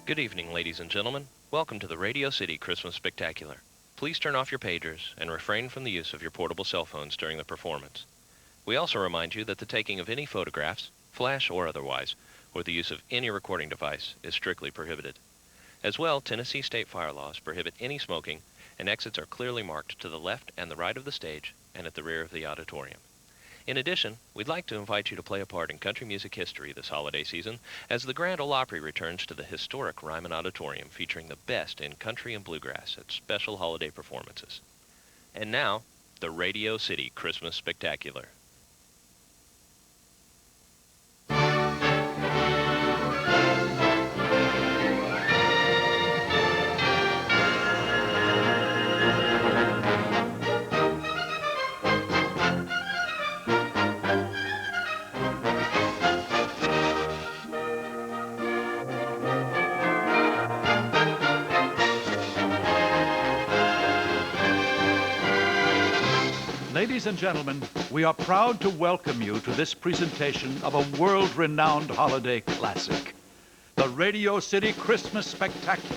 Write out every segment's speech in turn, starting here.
Good evening, ladies and gentlemen. Welcome to the Radio City Christmas Spectacular. Please turn off your pagers and refrain from the use of your portable cell phones during the performance. We also remind you that the taking of any photographs, flash or otherwise, or the use of any recording device is strictly prohibited. As well, Tennessee state fire laws prohibit any smoking, and exits are clearly marked to the left and the right of the stage and at the rear of the auditorium. In addition, we'd like to invite you to play a part in country music history this holiday season as the Grand Ole Opry returns to the historic Ryman Auditorium featuring the best in country and bluegrass at special holiday performances. And now, the Radio City Christmas Spectacular. Ladies and gentlemen, we are proud to welcome you to this presentation of a world-renowned holiday classic, the Radio City Christmas Spectacular.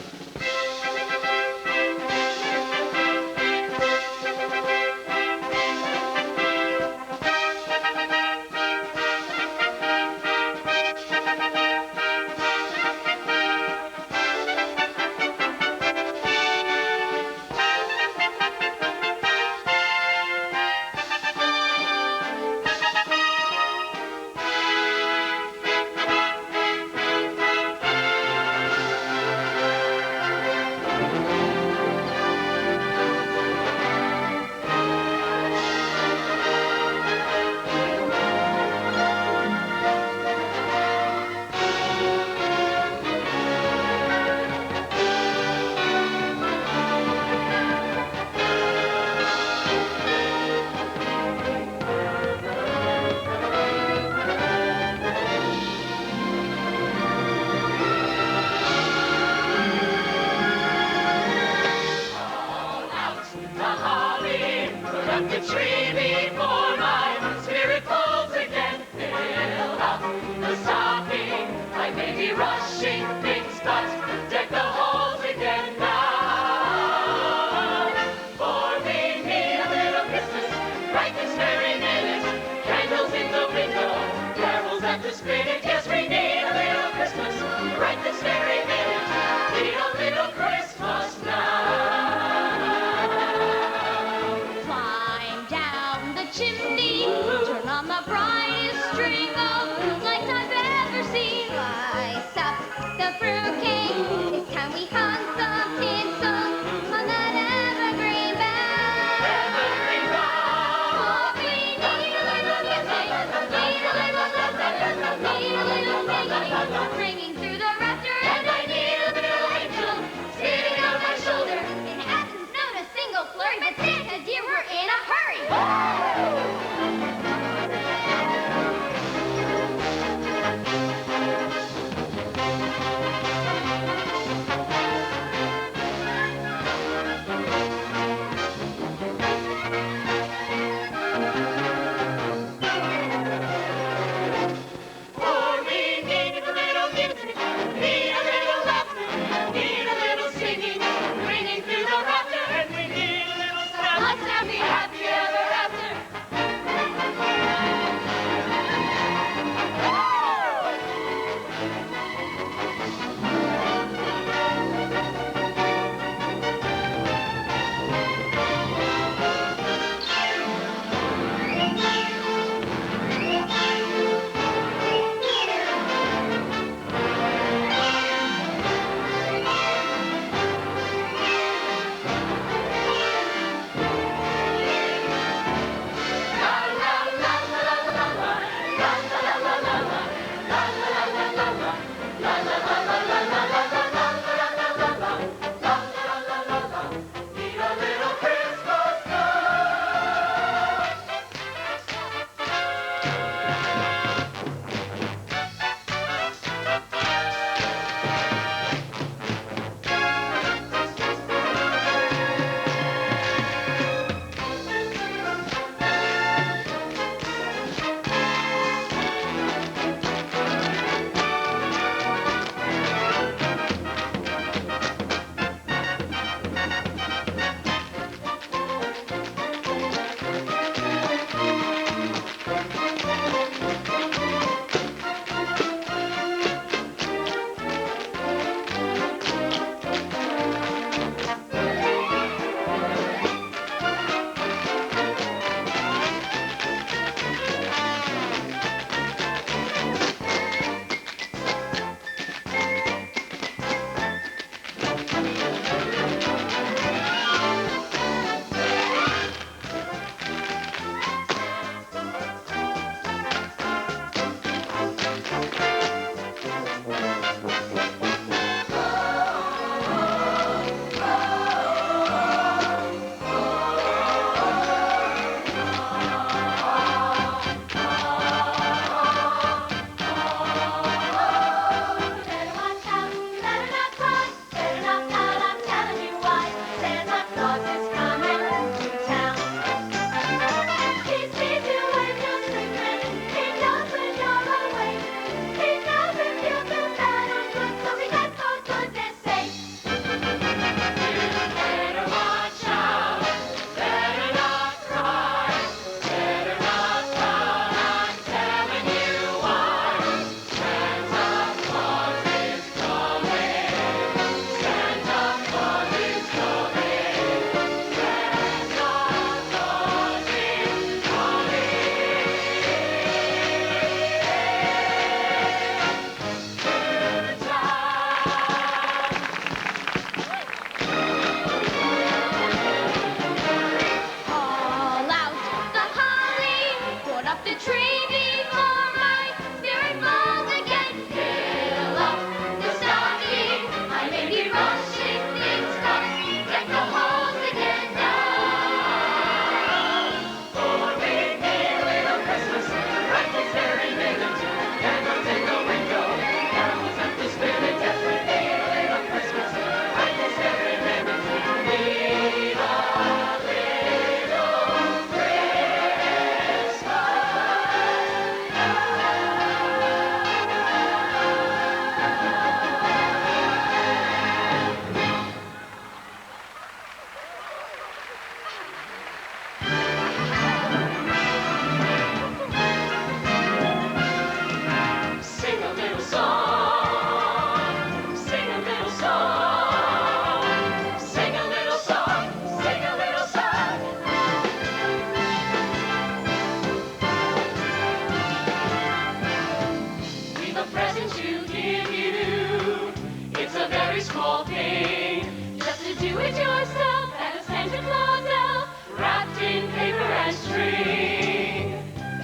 present to give you. It's a very small thing, just to do it yourself and send to Claus elf, wrapped in paper and string.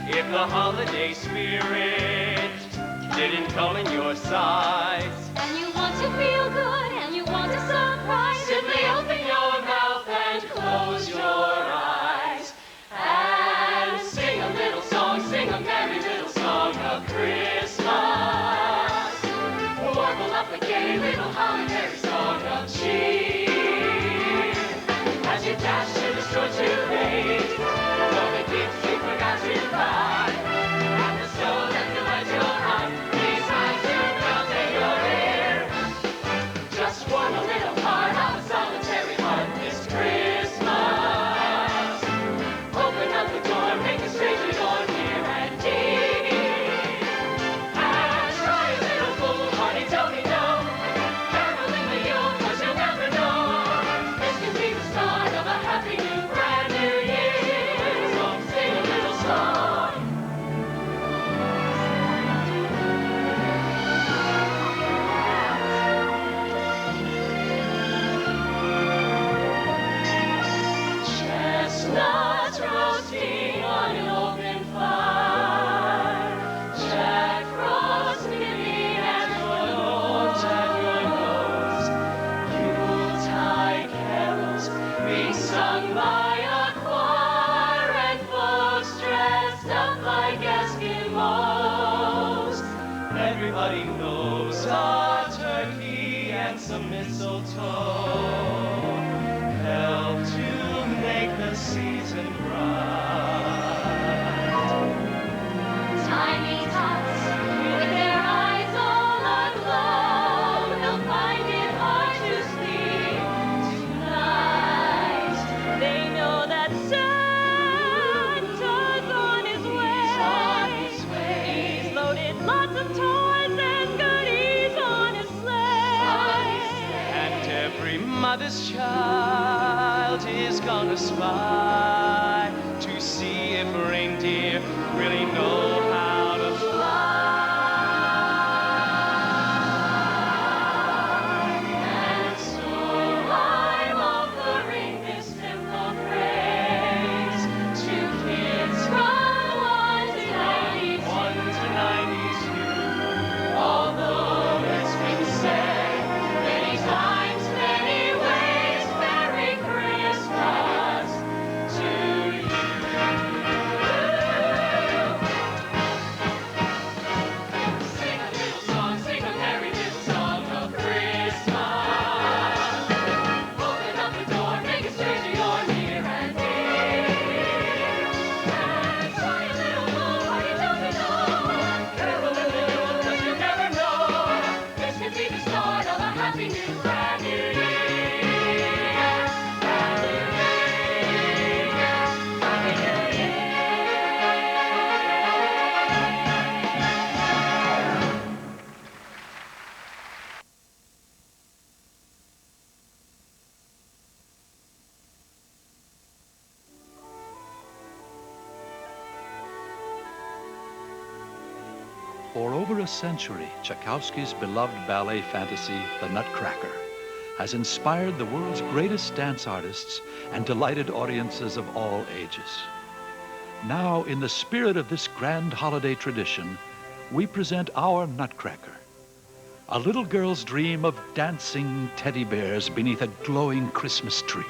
If the holiday spirit didn't come in your size, And you want to feel good and you want a surprise, simply open your mouth and close your eyes. And sing a little song, sing a merry little song of Christmas. Warble up a gay little holiday song of cheer. As you dash to the store too late, for the gifts you forgot to buy, and the snow that delights your eyes, these eyes you melt in your ear. Just warm a little part of a solitary heart this Christmas. Open up the door, make a stranger your near and dear. And try a little foolhardy Tony no, caroling the Yule, 'cause you'll never know. This can be the start of a happy new brand new year. So sing a little song. Chestnuts roasting on an open fire, Jack Frost nipping at your nose, Yuletide carols being sung by a choir, and folks dressed up like Eskimos. everybody knows a turkey and some mistletoe help to make the season bright. Tiny tots with their eyes all aglow will find it hard to sleep tonight. They know that Santa's on his way. He's loaded lots of toys and goodies on his sleigh. And every mother's child is gonna spy to see if reindeer really know how to fly. And so I'm offering this simple praise to kids from 1 to 92. 1 to 92. Although it's been said many times, many ways, Merry Christmas to you. Sing a little song, sing a merry little song of Christmas. Open up the door, make a stranger your near and dear. And try a little more, what you don't know. Carol in the Yule, 'cause you never know. This could be the start of a happy new brand new year. Brand new year. Happy New Year. For over a century, Tchaikovsky's beloved ballet fantasy, The Nutcracker, has inspired the world's greatest dance artists and delighted audiences of all ages. Now, in the spirit of this grand holiday tradition, we present our Nutcracker, a little girl's dream of dancing teddy bears beneath a glowing Christmas tree.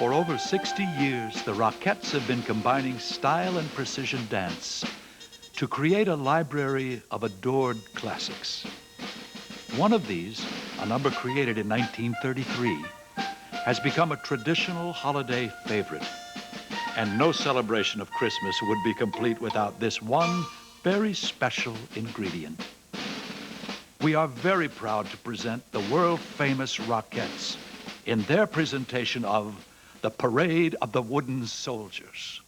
For over 60 years, the Rockettes have been combining style and precision dance to create a library of adored classics. One of these, a number created in 1933, has become a traditional holiday favorite. And no celebration of Christmas would be complete without this one very special ingredient. We are very proud to present the world-famous Rockettes in their presentation of The Parade of the Wooden Soldiers.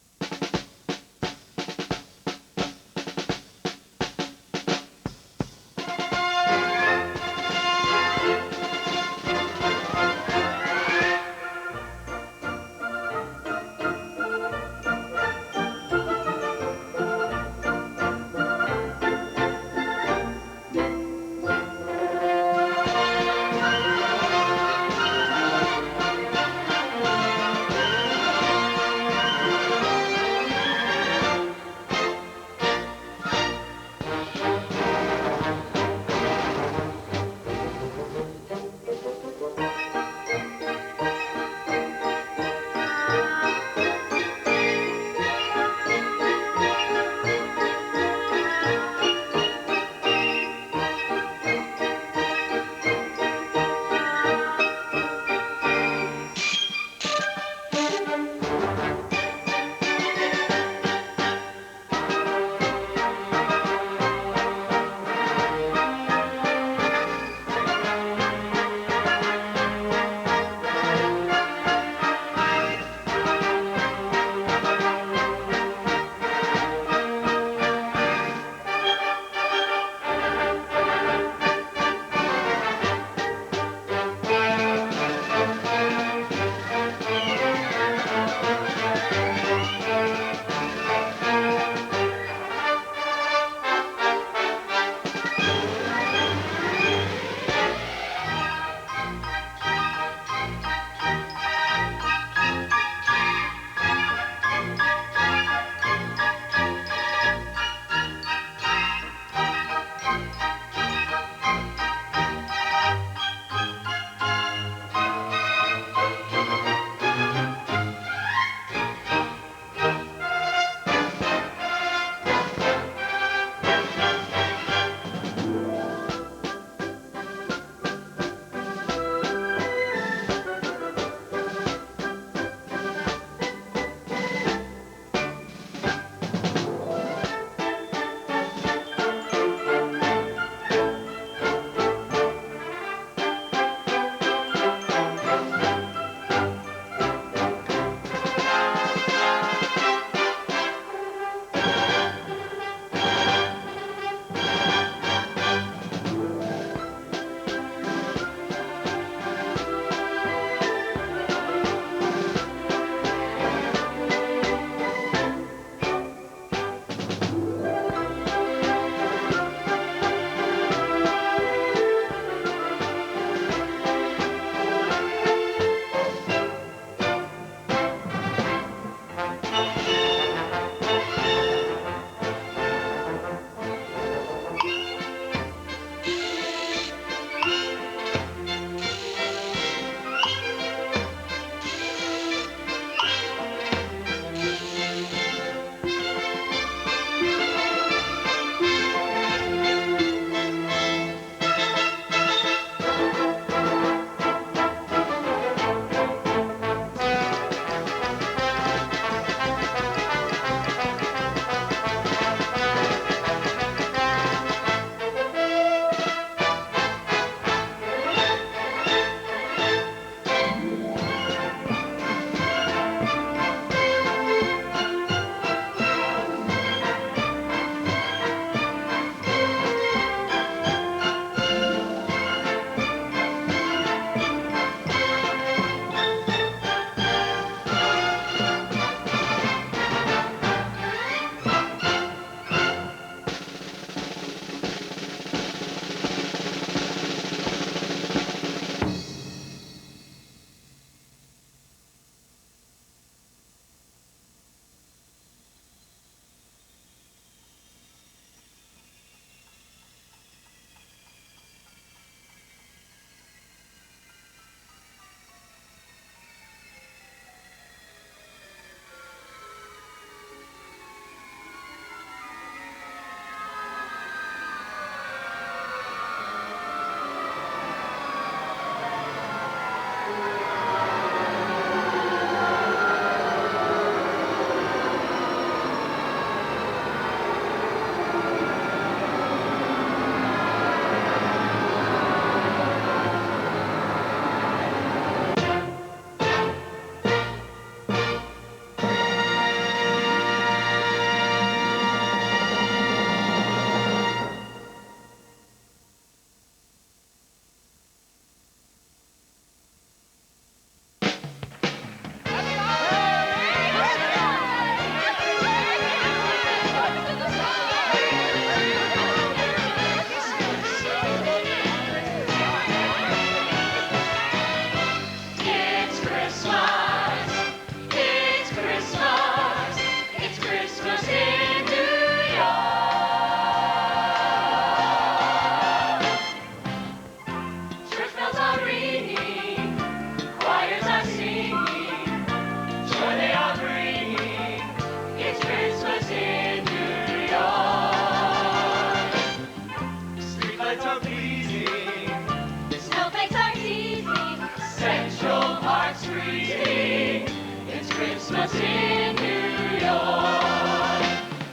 Christmas in New York.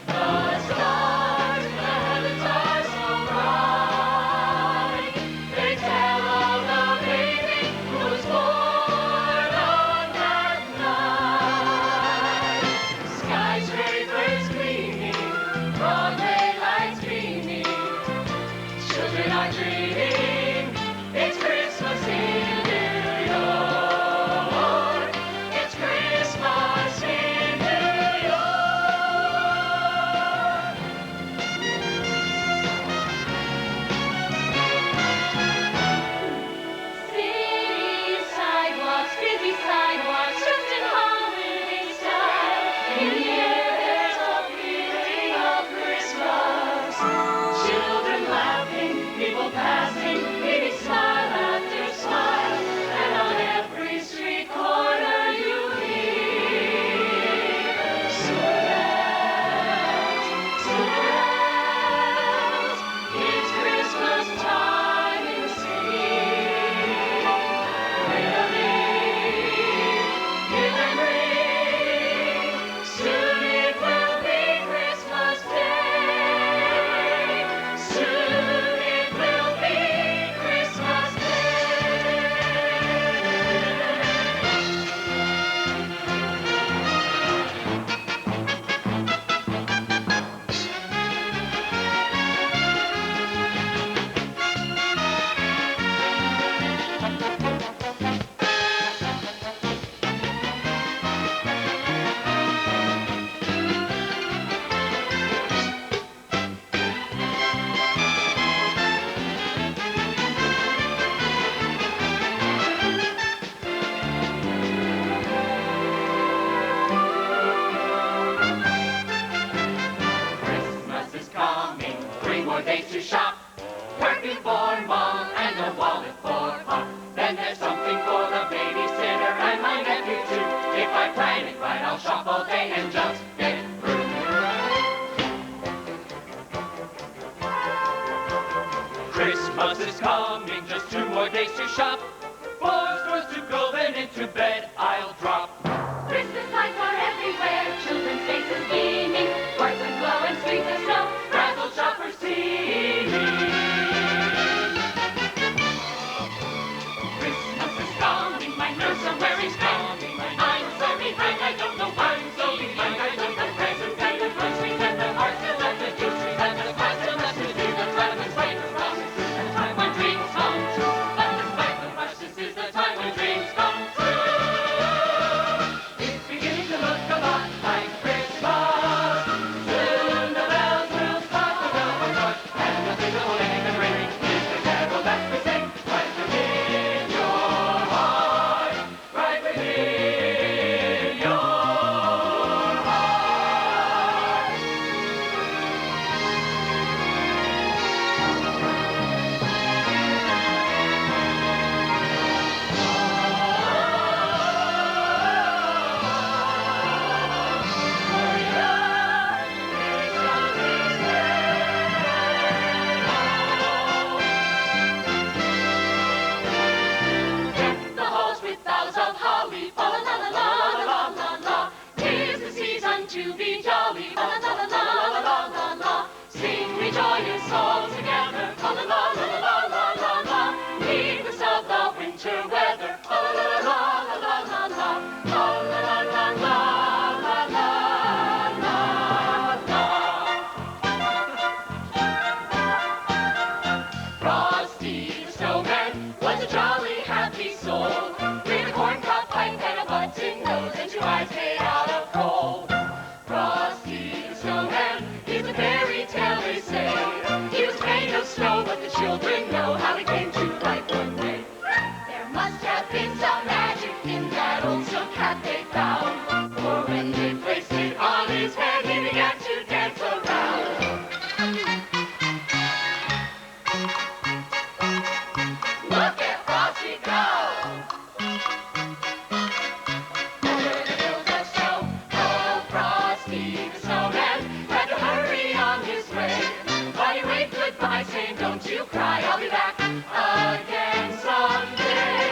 The stars in the heavens are so bright. They tell of the baby who was born on that night. Skyscrapers gleaming, Broadway lights beaming. Children are dreaming. It's Christmas in New York. It's Christmas in New York. City sidewalks, busy sidewalks, dressed in holiday style. In the air there's a feeling of Christmas. Children laughing, people passing, maybe smile after smile. And on every street corner you hear smells, smells. It's Christmas time in the city. Really, give and bring. Soon it will be Christmas Day. Soon it will be Christmas Day. Christmas is coming, 3 more days to shop. Working for Mom and a wallet for Pop. Then there's something for the babysitter and my nephew too. If I plan it right, I'll shop all day and just get through. Christmas is coming, just 2 more days to shop. 4 stores to go, then into bed I'll drop. Christmas lights are everywhere, children's faces beaming, sparks and glow and streets of snow, razzle shoppers teeming. Christmas is coming, my nerves are wearing thin. I'm so behind, I don't know why I'm so behind. I love the presents and the groceries and the parcels and the juices and the spice and the sushi, the rabbits, right from the time when dreams come true. But despite the rush, this is the time when dreams come true. It's beginning to look a lot like Christmas. Soon the bells will start to go for joy, and the thing that will make and ring is the carol that we sing right within your heart, right within your heart. Deck the halls with boughs of holly, fa la la la la la la la. 'Tis the season to be jolly, fa la la la la la la la. Sing we joyous all together, fa la la la la la la la. Heedless of the winter weather, fa la la la la la la la. Fa la la la la la la la la. Frosty the snowman was a jolly, happy soul, with a corncob pipe and a button nose and 2 eyes made out of coal. Frosty the snowman is a fairy tale, they say. He was made of snow, but the children know how he came to life one day. There must have been some magic in that old silk hat they found, for when they placed it on his head, he began to dance around. Look at Frosty go! Over the hills of snow, oh Frosty the snowman had to hurry on his way. But he waved goodbye, saying, "Don't you cry, I'll be back again someday."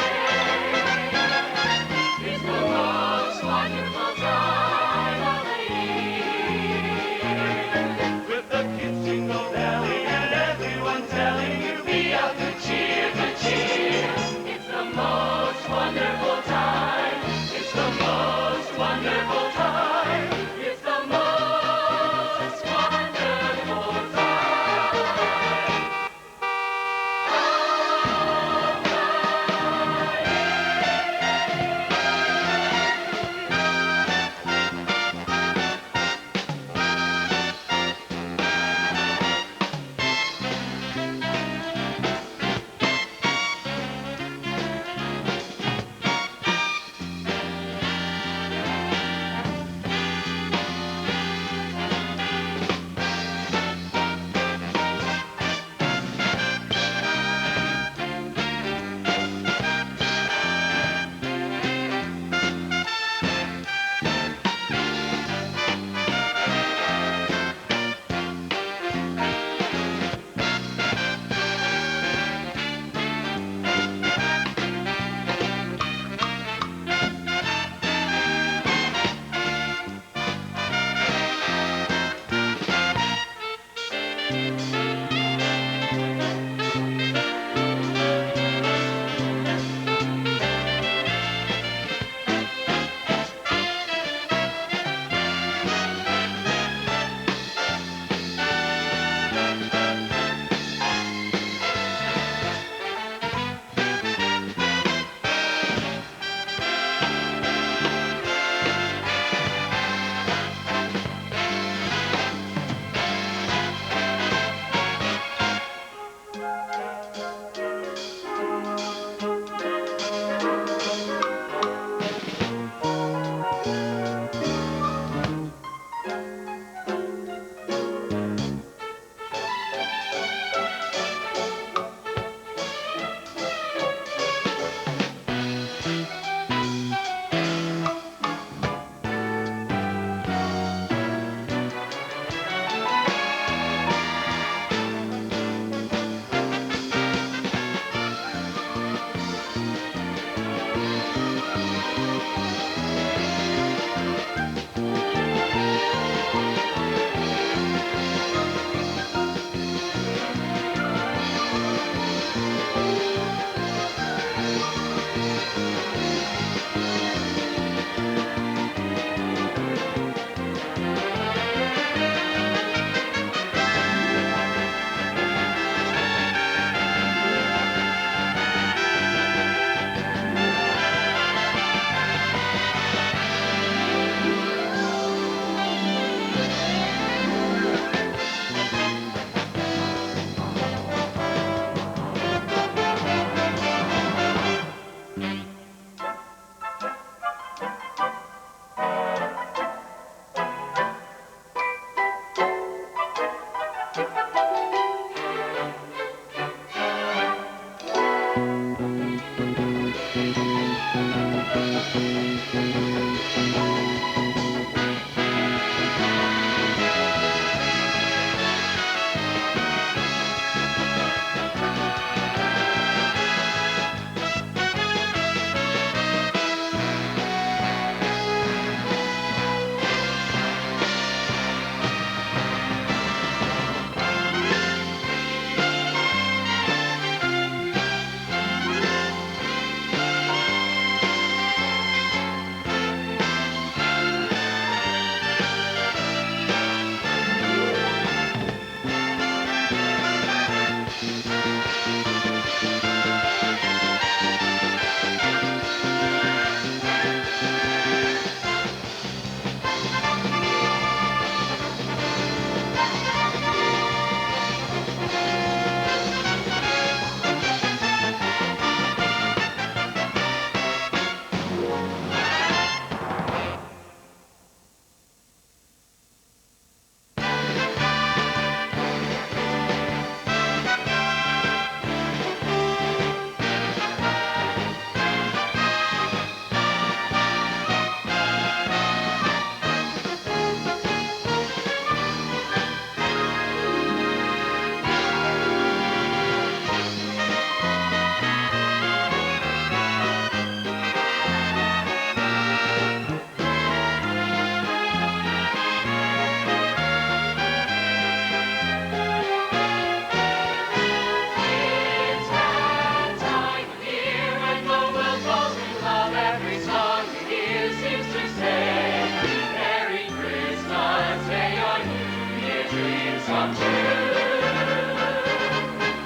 It's that time of year when the world falls in love. Every song you hear seems to say, Merry Christmas, may your New Year dreams come true.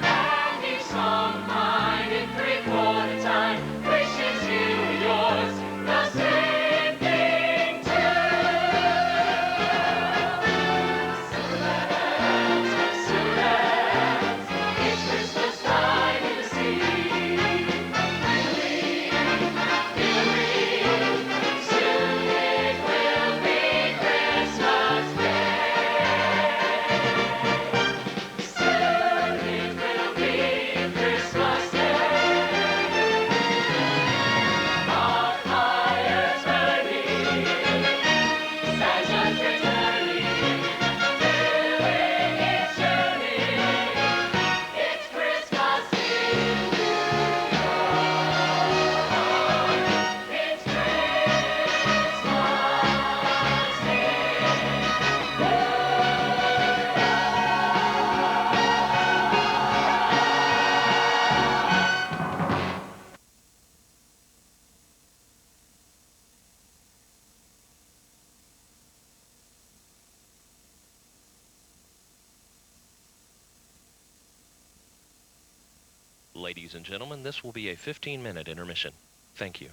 And each song of mine in three-quarter time wishes you and yours the same thing too. It's Christmas time in the sea. Soon it will be Christmas Day. Soon it will be Christmas Day. Bonfires burning, Santa's returning, doing his journey. It's Christmas in New York. It's Christmas Ladies and gentlemen, this will be a 15-minute intermission. Thank you.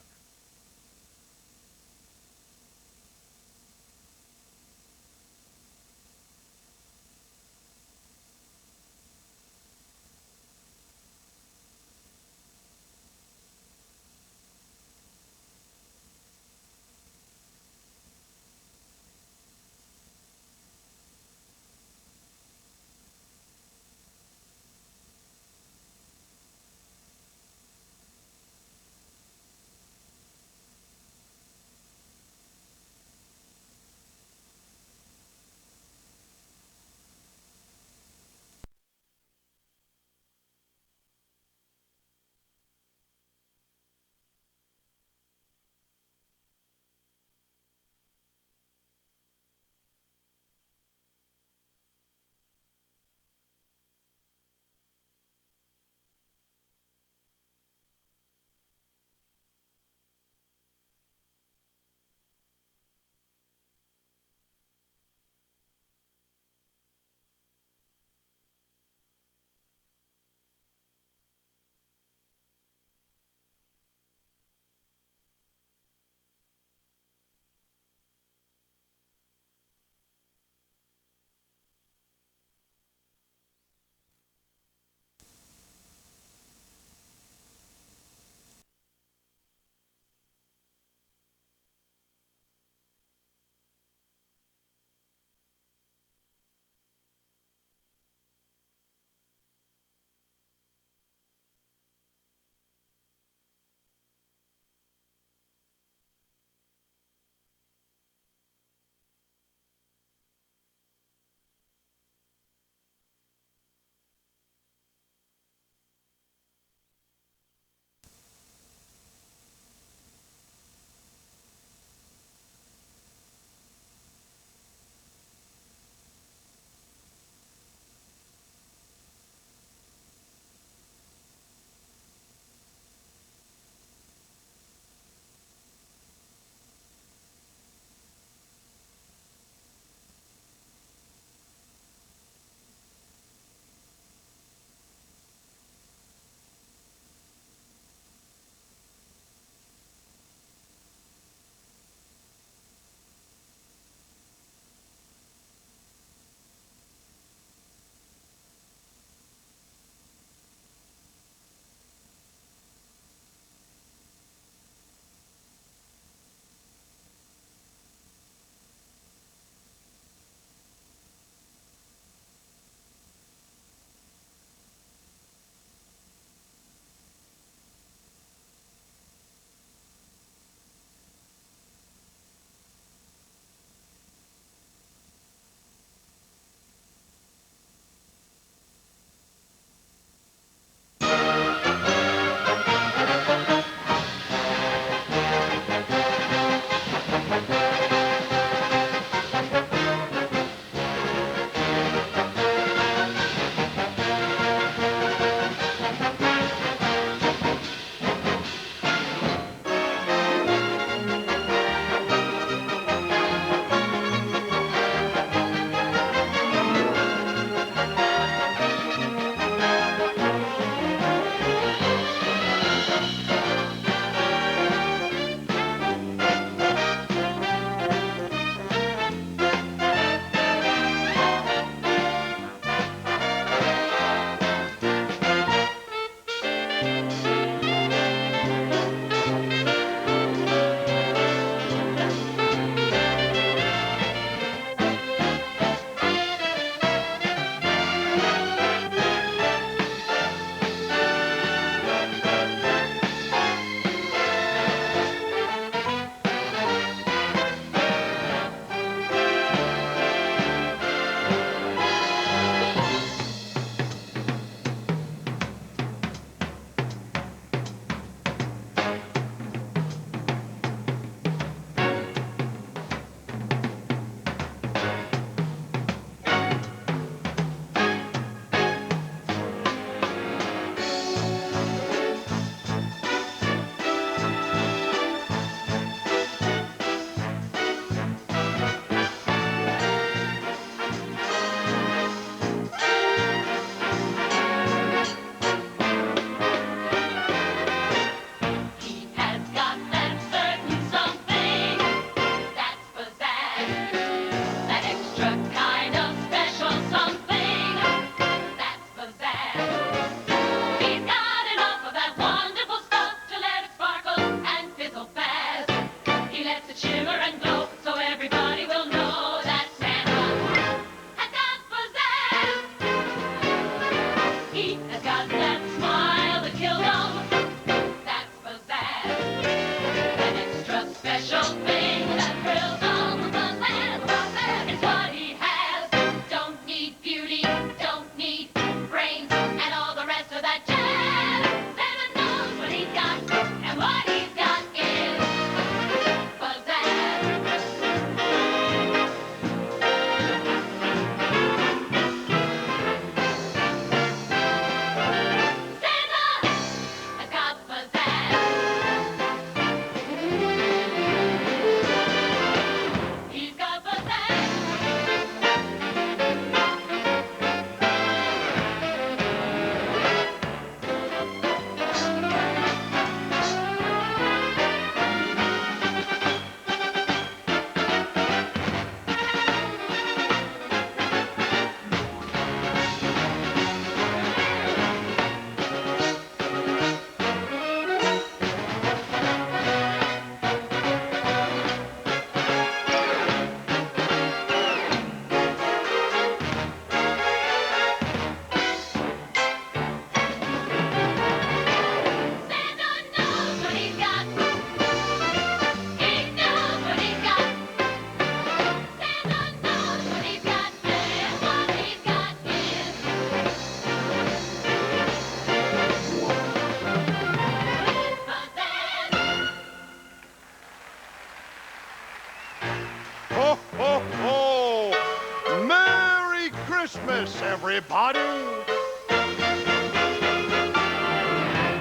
Christmas, everybody.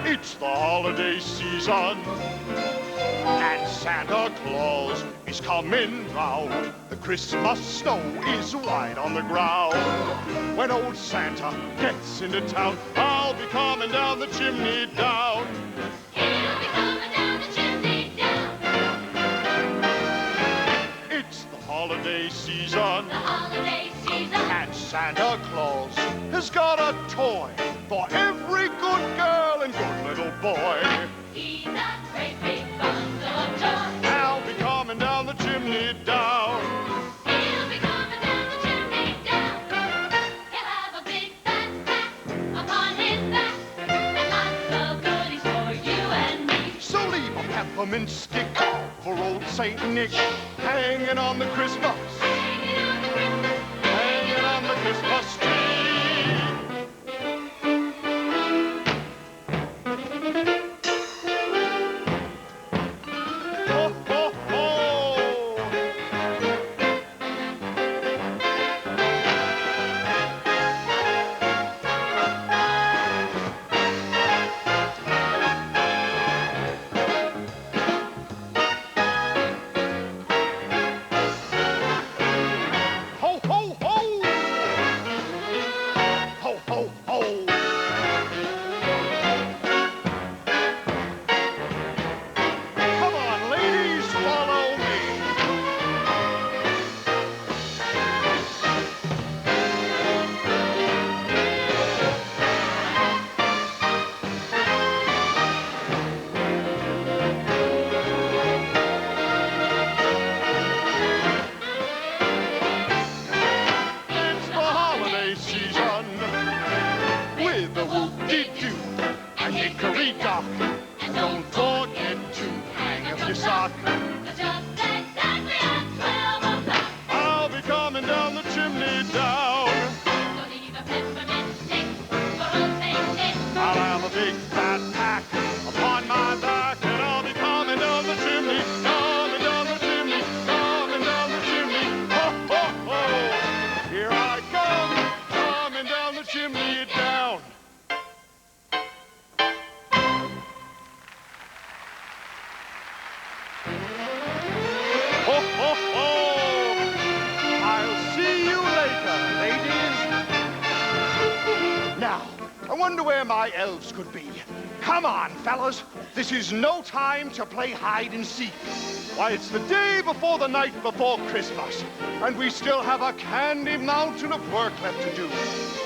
It's the holiday season, and Santa Claus is coming round. The Christmas snow is white on the ground. When old Santa gets into town, I'll be coming down the chimney down. He'll be coming down the chimney down. It's the holiday season, The holiday season. and Santa Claus has got a toy for every good girl and good little boy. He's a great big bundle of joy. I'll be coming down the chimney down. He'll be coming down the chimney down. He'll have a big fat pack upon his back, and lots of goodies for you and me. So leave a peppermint stick for old Saint Nick hanging on the Christmas, Hanging on the Christmas, hanging on the Christmas tree. Ho, ho, ho! Ho, ho, ho! Ho, ho, ho! Come on, ladies, follow me. It's the holiday season with the whoop-de-doo and hickory-dock. And don't forget to hang up your sock. just exactly at 12 o'clock. I'll be coming down the chimney down. So leave a peppermint stick for old Saint Nick. I'll have a big fat pack upon my back, and I'll be coming down the chimney, coming down the chimney, coming down the chimney. Ho, ho, ho! Here I come, coming down the chimney down. Ho, ho, ho! I'll see you later, ladies. Now, I wonder where my elves could be. Come on, fellas. This is no time to play hide and seek. Why, it's the day before the night before Christmas, and we still have a candy mountain of work left to do.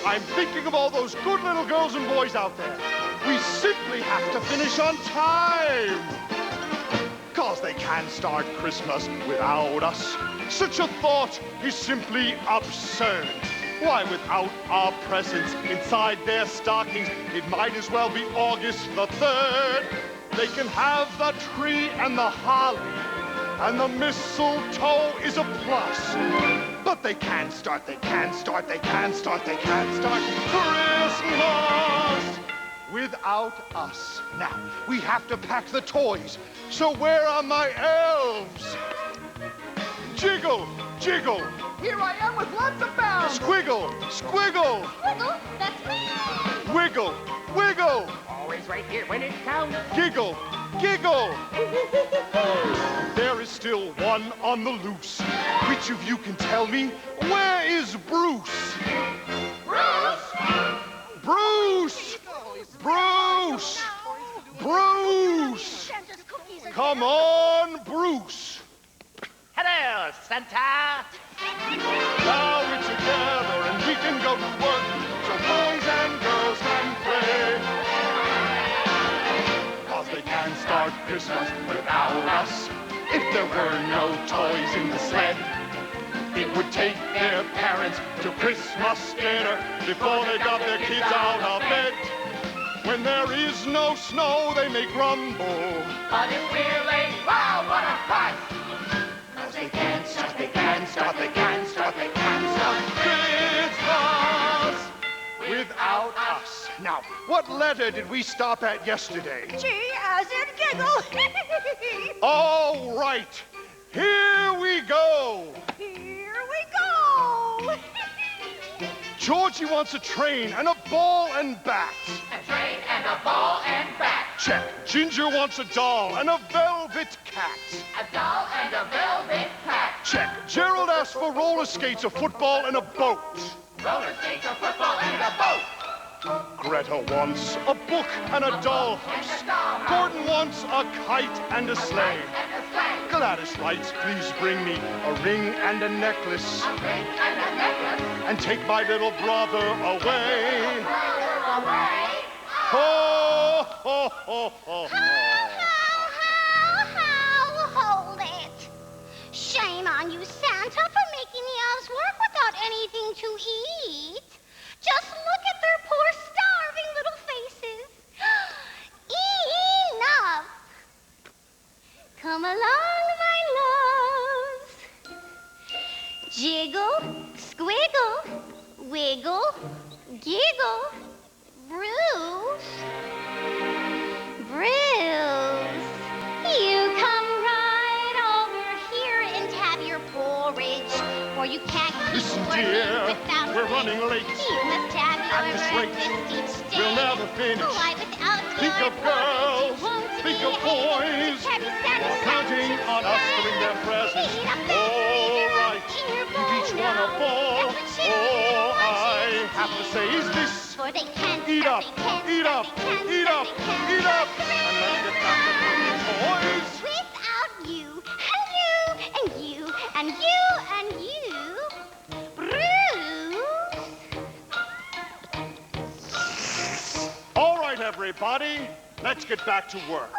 I'm thinking of all those good little girls and boys out there. We simply have to finish on time. 'Cause they can't start Christmas without us. Such a thought is simply absurd. Why, without our presents inside their stockings, it might as well be August the 3rd. They can have the tree and the holly, and the mistletoe is a plus. But they can't start Christmas without us. Now, we have to pack the toys. So where are my elves? Jiggle, jiggle, Here I am with lots of bounds. squiggle, squiggle, Wiggle, that's me. wiggle, wiggle, Always right here when it counts. giggle, giggle. There is still one on the loose. Which of you can tell me, where is Bruce? Bruce! Bruce! Bruce! Come on, Bruce! Hello, Santa. Now we're together and we can go to work, so boys and girls can play. 'Cause they can't start Christmas without us. If there were no toys in the sled, it would take their parents to Christmas dinner before they got their kids out of bed. When there is no snow, they may grumble. But if we're late, wow, what a fuss. 'Cause they can't start Christmas without us. Now, what letter did we stop at yesterday? G as in giggle. All right, here we go. Here we go. Georgie wants a train and a ball and bat. A train and a ball and bat. Check. Ginger wants a doll and a velvet cat. A doll and a velvet hat. Check. Gerald asked for roller skates, a football, and a boat. Roller skates, a football, and a boat. Greta wants a book and a dollhouse. Gordon wants a kite and a sleigh. And a sleigh. Gladys writes, please bring me a ring and a necklace. A ring and a necklace. And take my little brother away. Brother away. Ho, ho, ho, ho, ho. Hold it. Shame on you, Santa, for making the elves work without anything to eat. Just look at their poor starving little faces. Enough. Come along, my loves. Jiggle, squiggle, wiggle, giggle, bruise. Bruce, you come right over here and have your porridge, for you can't keep Listen, one dear, meal without we're it. running late. You must have At your this rate, breakfast each day. we'll never finish. Why, without Think your of girls, porridge, you won't think be of able to boys, have your Santa counting Claus on us stand. giving their presents. Eat up All every right, in your give each bowl one a now. ball. That's what children All want I you have to say is this. For they can't Eat stop, up, they can't eat stop, up, they can't eat stop, up, they can't eat stop. up, and let's get back to playing toys. Without you, and you, and you, and you, and you, Bruce. All right, everybody, let's get back to work.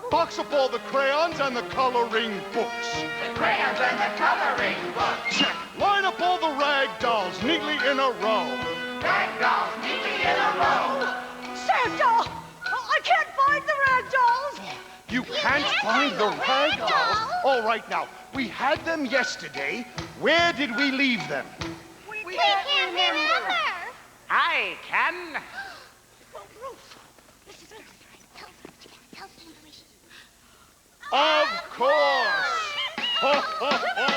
Box up all the crayons and the coloring books. The crayons and the coloring book. Check. Line up all the rag dolls neatly in a row. Rag dolls neatly in a row. Santa, I can't find the rag dolls. You can't find the rag dolls? All right, now, we had them yesterday. Where did we leave them? We can't remember. I can. Of course! Ho, ho, ho!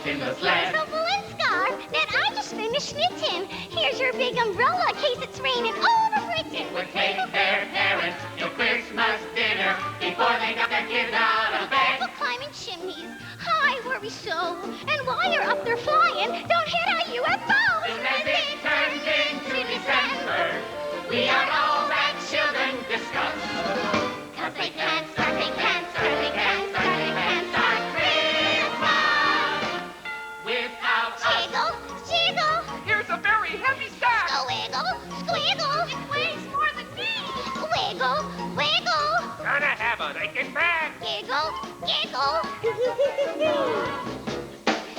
in the Here's sled. a woolen scarf that I just finished knitting. Here's your big umbrella in case it's raining over Britain. It would take their parents to Christmas dinner before they got their kids out of bed. People climbing chimneys, high where we sow. And while you're up there flying, don't hit our UFOs. Soon as it turns into December, we are all that children discuss. 'Cause they can't start, they can't start, they can't start, they can't start Christmas without us. Jiggle, jiggle, Here's a very heavy sack. squiggle, squiggle. It weighs more than me. Wiggle, wiggle, Gonna have an aching back. giggle, giggle.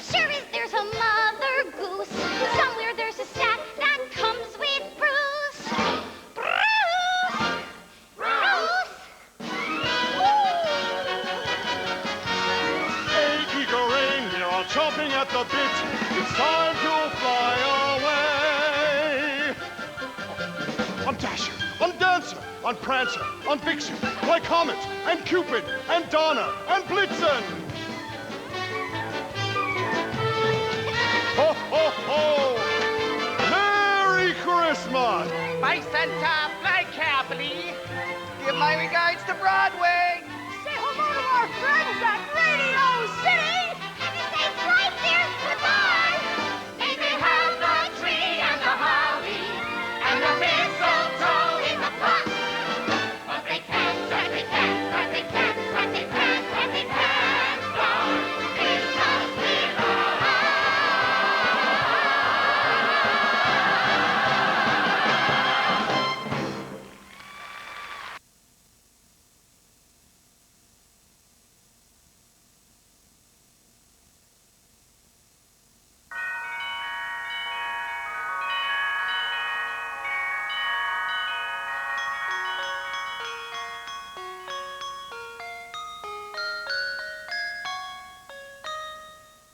Sure as there's a mother goose, somewhere there's a sack that comes with Bruce. Bruce! Bruce! Hey, eager reindeer are chomping at the bit. It's time to fly away. On Dasher, on Dancer, on Prancer, on Vixen, like Comet, and Cupid, and Donna, and Blitzen. Ho, ho, ho! Merry Christmas! Bye, Santa. Fly carefully. Give my regards to Broadway. Say hello to our friends at Radio City! And to say right there goodbye! May they have the tree and the holly and the mistletoe in the pot. But they can't start, they can't start, they can't start, they can't start, they can't start Christmas without us.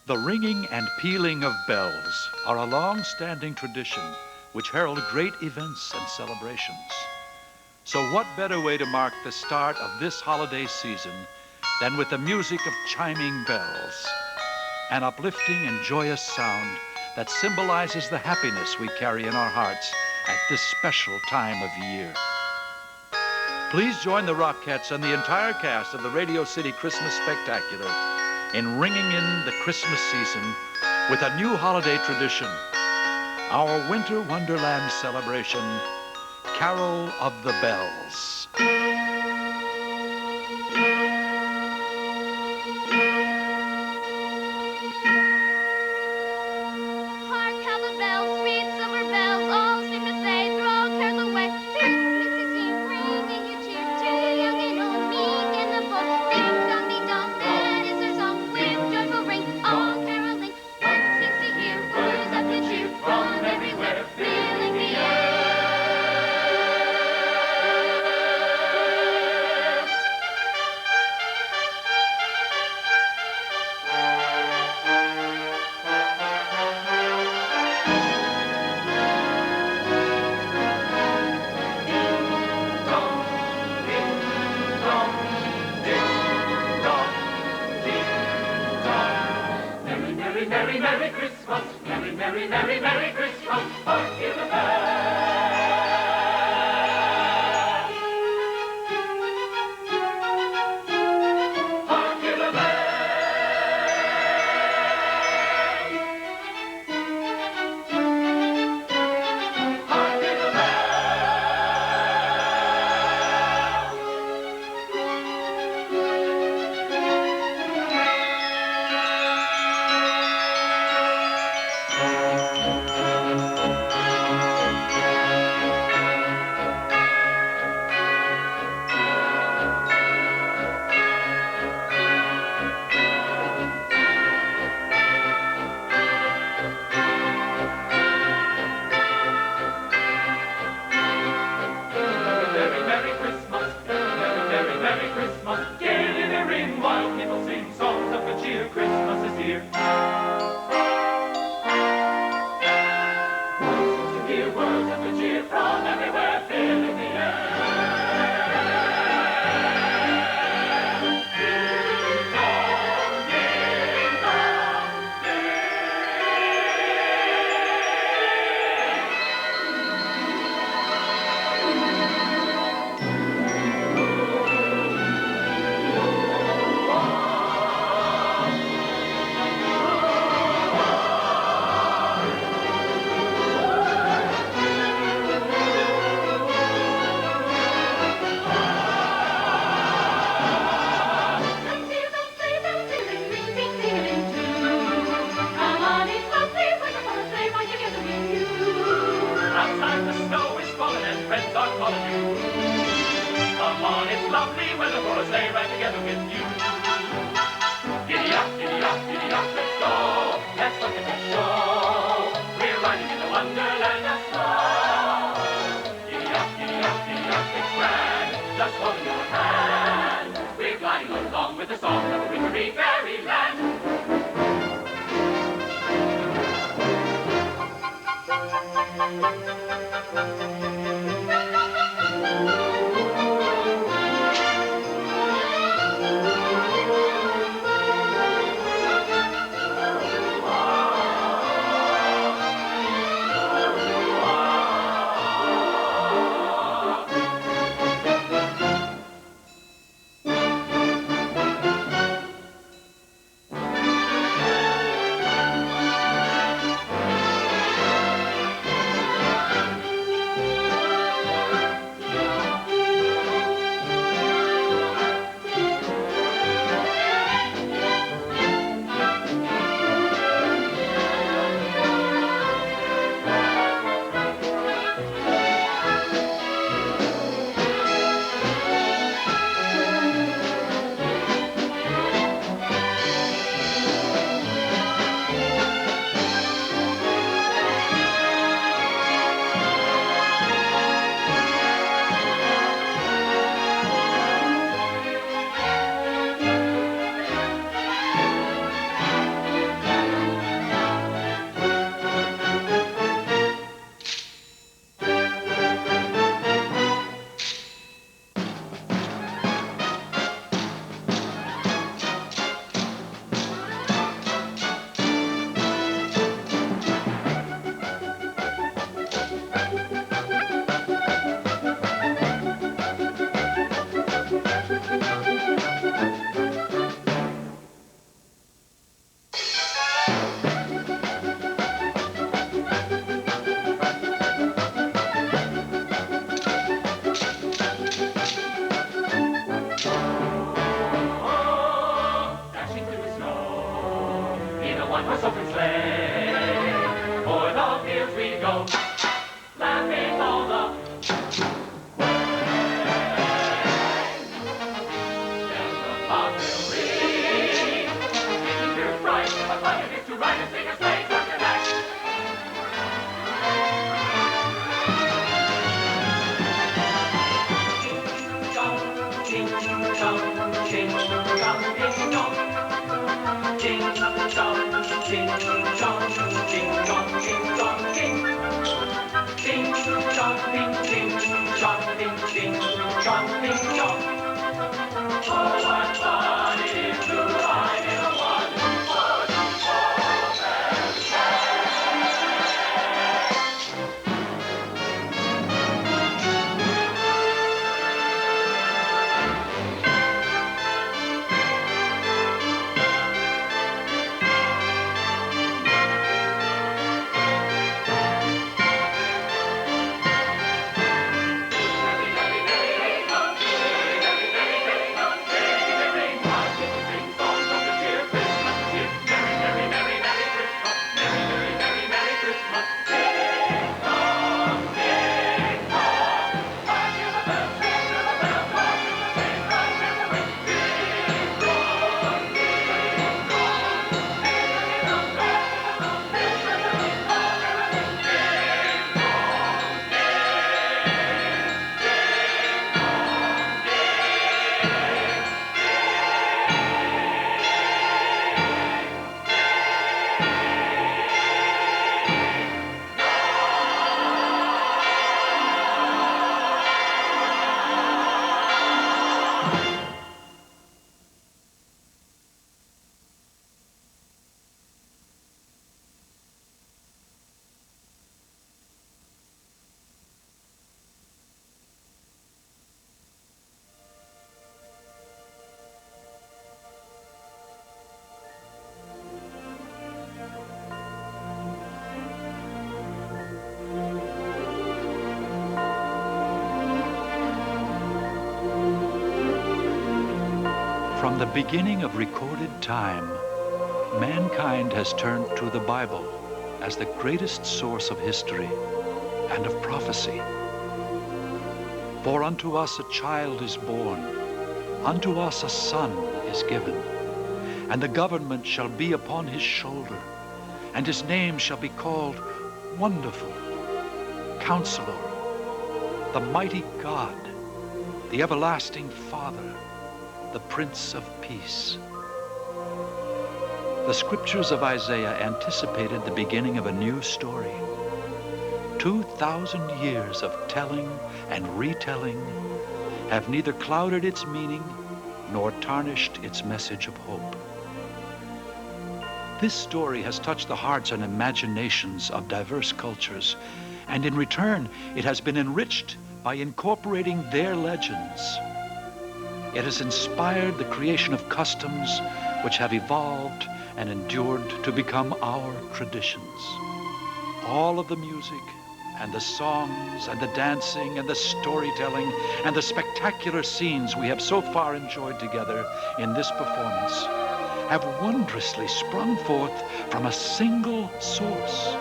The ringing and pealing of bells are a long-standing tradition which herald great events and celebrations. So what better way to mark the start of this holiday season than with the music of chiming bells, an uplifting and joyous sound that symbolizes the happiness we carry in our hearts at this special time of year. Please join the Rockettes and the entire cast of the Radio City Christmas Spectacular in ringing in the Christmas season with a new holiday tradition, our Winter Wonderland celebration, Carol of the Bells. Hark how the bells, sweet silver bells, all seem to say, throw all cares away. There's Christmas Eve ringing your cheer, to young and old, meek and the bold. Ding dong, ding dong, that is their song, with joyful ring, all caroling. One seems to hear words of good cheer from everywhere, filling the air. Merry, merry, merry, merry Christmas. Merry, merry, merry, merry Christmas. Hark, hear the bells. Hark, hear the bells. Hark, hear the bells. Merry, merry Christmas. Merry, merry, merry Christmas. Gaily they ring while people sing songs of good cheer. Christmas is here. One seems to hear words of good cheer from everywhere, filling the air. Ding dong, ding dong, ding just holding your hand. We're gliding along with the song of a wintry fairyland. Horse open sleigh, o'er the fields we go, laughing all the way. Bells above will ring, making spirits bright. What fun it is to ride and sing a sleigh song tonight! Ding dong, ding dong, ding dong, ding dong. Ding dong, ding dong, ding dong, ding dong, ding. Ding dong, ding ding dong, ding ding dong, ding dong. Oh, what fun it is to ride in a one-horse open sleigh. From the beginning of recorded time, mankind has turned to the Bible as the greatest source of history and of prophecy. For unto us a child is born, unto us a son is given, and the government shall be upon his shoulder, and his name shall be called Wonderful, Counselor, the Mighty God, the everlasting Father, the Prince of Peace. The scriptures of Isaiah anticipated the beginning of a new story. 2,000 years of telling and retelling have neither clouded its meaning nor tarnished its message of hope. This story has touched the hearts and imaginations of diverse cultures, and in return, it has been enriched by incorporating their legends. It has inspired the creation of customs which have evolved and endured to become our traditions. All of the music and the songs and the dancing and the storytelling and the spectacular scenes we have so far enjoyed together in this performance have wondrously sprung forth from a single source,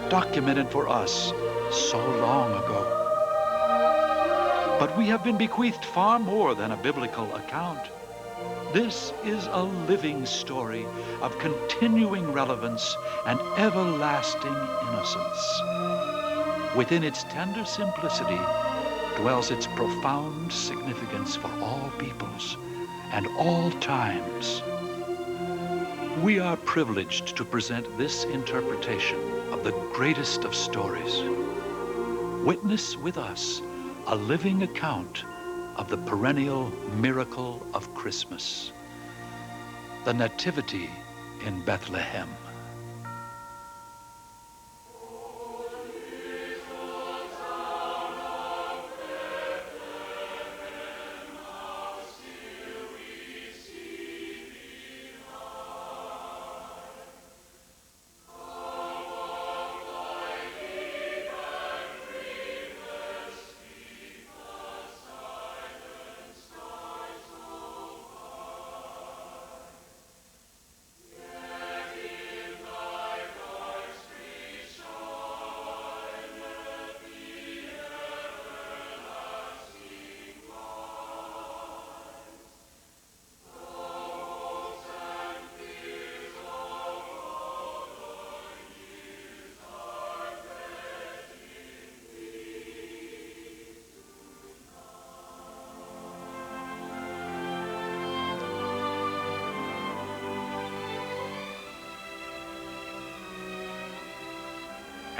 documented for us so long ago. But we have been bequeathed far more than a biblical account. This is a living story of continuing relevance and everlasting innocence. Within its tender simplicity dwells its profound significance for all peoples and all times. We are privileged to present this interpretation of the greatest of stories. Witness with us a living account of the perennial miracle of Christmas, the Nativity in Bethlehem.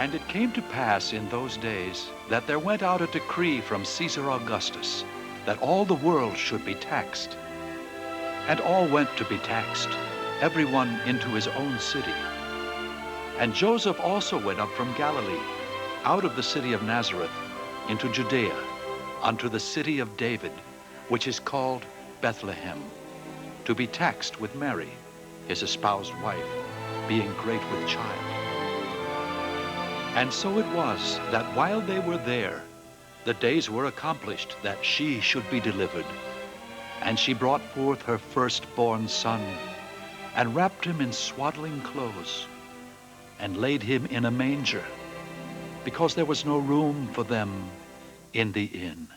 And it came to pass in those days that there went out a decree from Caesar Augustus that all the world should be taxed. And all went to be taxed, everyone into his own city. And Joseph also went up from Galilee, out of the city of Nazareth, into Judea, unto the city of David, which is called Bethlehem, to be taxed with Mary, his espoused wife, being great with child. And so it was that while they were there, the days were accomplished that she should be delivered. And she brought forth her firstborn son, and wrapped him in swaddling clothes, and laid him in a manger, because there was no room for them in the inn.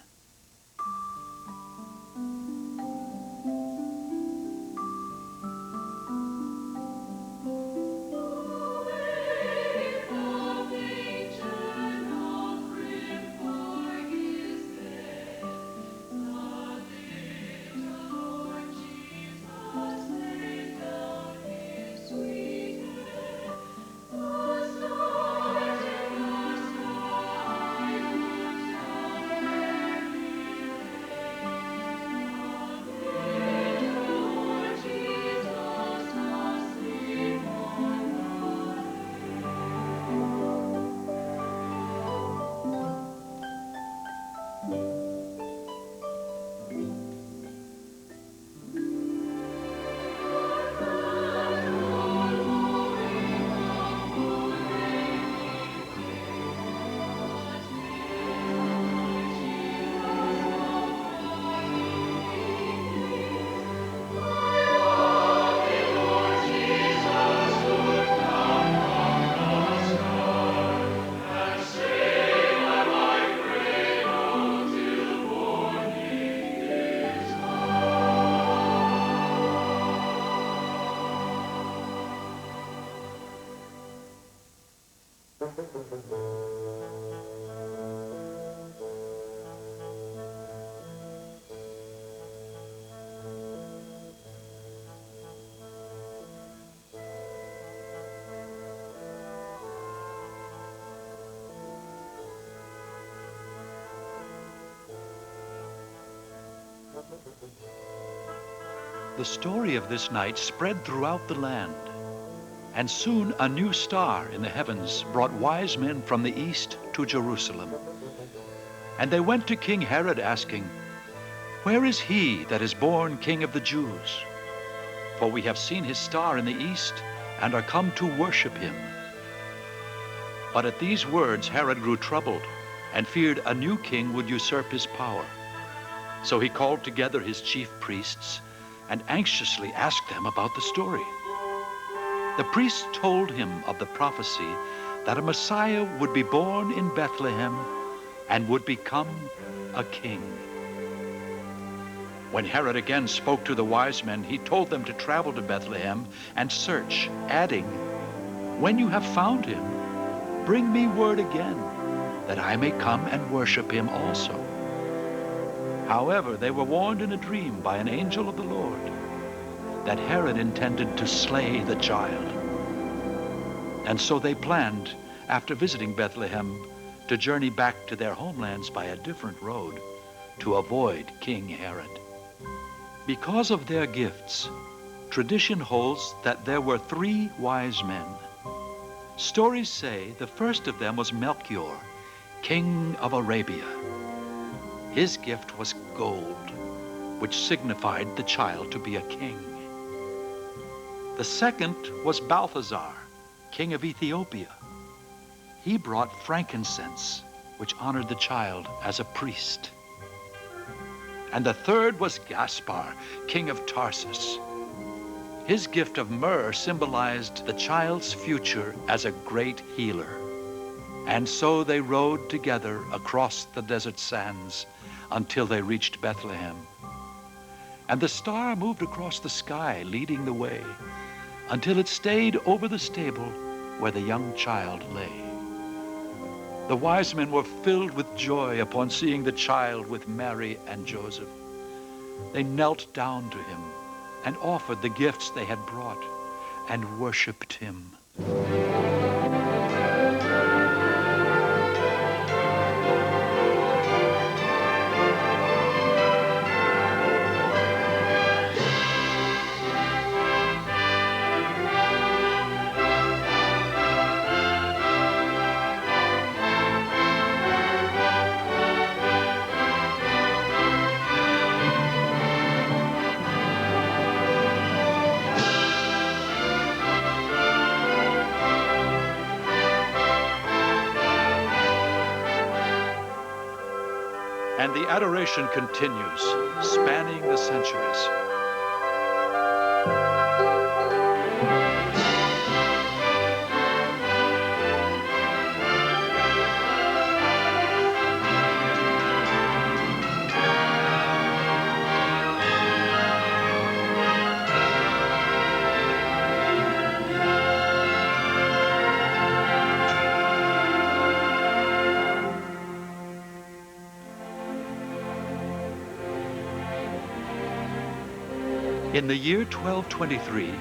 The story of this night spread throughout the land, and soon a new star in the heavens brought wise men from the east to Jerusalem. And they went to King Herod asking, "Where is he that is born King of the Jews? For we have seen his star in the east and are come to worship him." But at these words Herod grew troubled and feared a new king would usurp his power. So he called together his chief priests and anxiously asked them about the story. The priests told him of the prophecy that a Messiah would be born in Bethlehem and would become a king. When Herod again spoke to the wise men, he told them to travel to Bethlehem and search, adding, "When you have found him, bring me word again, that I may come and worship him also." However, they were warned in a dream by an angel of the Lord that Herod intended to slay the child. And so they planned, after visiting Bethlehem, to journey back to their homelands by a different road to avoid King Herod. Because of their gifts, tradition holds that there were 3 wise men. Stories say the first of them was Melchior, king of Arabia. His gift was gold, which signified the child to be a king. The second was Balthazar, king of Ethiopia. He brought frankincense, which honored the child as a priest. And the third was Gaspar, king of Tarsus. His gift of myrrh symbolized the child's future as a great healer. And so they rode together across the desert sands until they reached Bethlehem. And the star moved across the sky, leading the way, until it stayed over the stable where the young child lay. The wise men were filled with joy upon seeing the child with Mary and Joseph. They knelt down to him and offered the gifts they had brought and worshiped him. And the adoration continues, spanning the centuries. In the year 1223,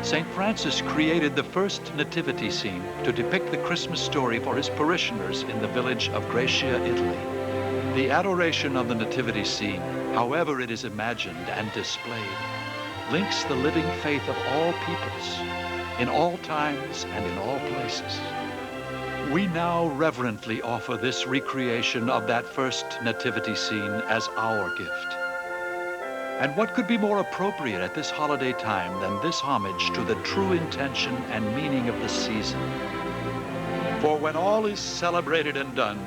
St. Francis created the first nativity scene to depict the Christmas story for his parishioners in the village of Gracia, Italy. The adoration of the nativity scene, however it is imagined and displayed, links the living faith of all peoples, in all times and in all places. We now reverently offer this recreation of that first nativity scene as our gift. And what could be more appropriate at this holiday time than this homage to the true intention and meaning of the season? For when all is celebrated and done,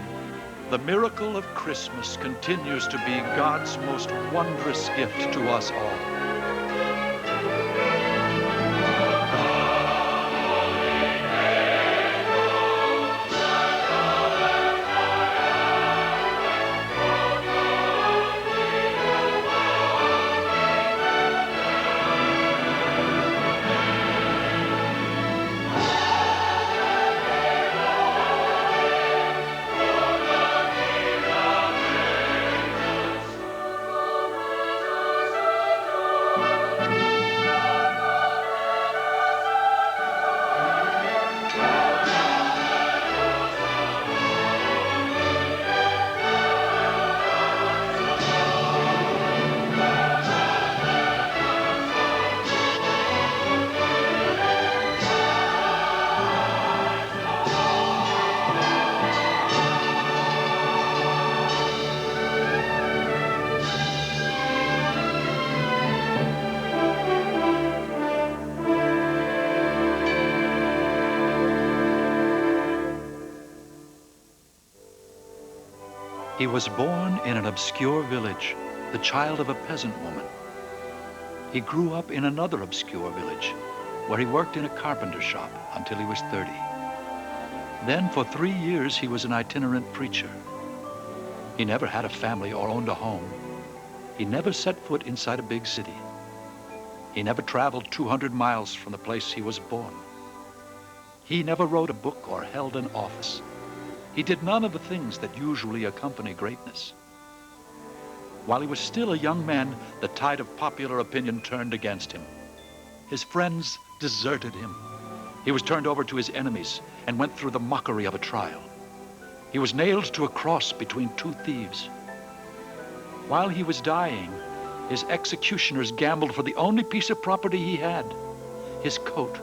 the miracle of Christmas continues to be God's most wondrous gift to us all. He was born in an obscure village, the child of a peasant woman. He grew up in another obscure village, where he worked in a carpenter shop until he was 30. Then for 3 years he was an itinerant preacher. He never had a family or owned a home. He never set foot inside a big city. He never traveled 200 miles from the place he was born. He never wrote a book or held an office. He did none of the things that usually accompany greatness. While he was still a young man, the tide of popular opinion turned against him. His friends deserted him. He was turned over to his enemies and went through the mockery of a trial. He was nailed to a cross between 2 thieves. While he was dying, his executioners gambled for the only piece of property he had, his coat.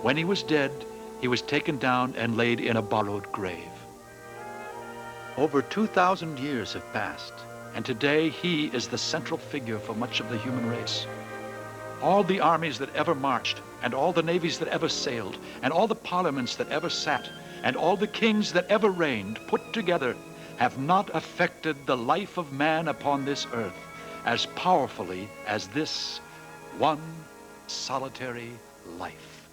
When he was dead, he was taken down and laid in a borrowed grave. Over 2,000 years have passed, and today he is the central figure for much of the human race. All the armies that ever marched, and all the navies that ever sailed, and all the parliaments that ever sat, and all the kings that ever reigned, put together, have not affected the life of man upon this earth as powerfully as this one solitary life.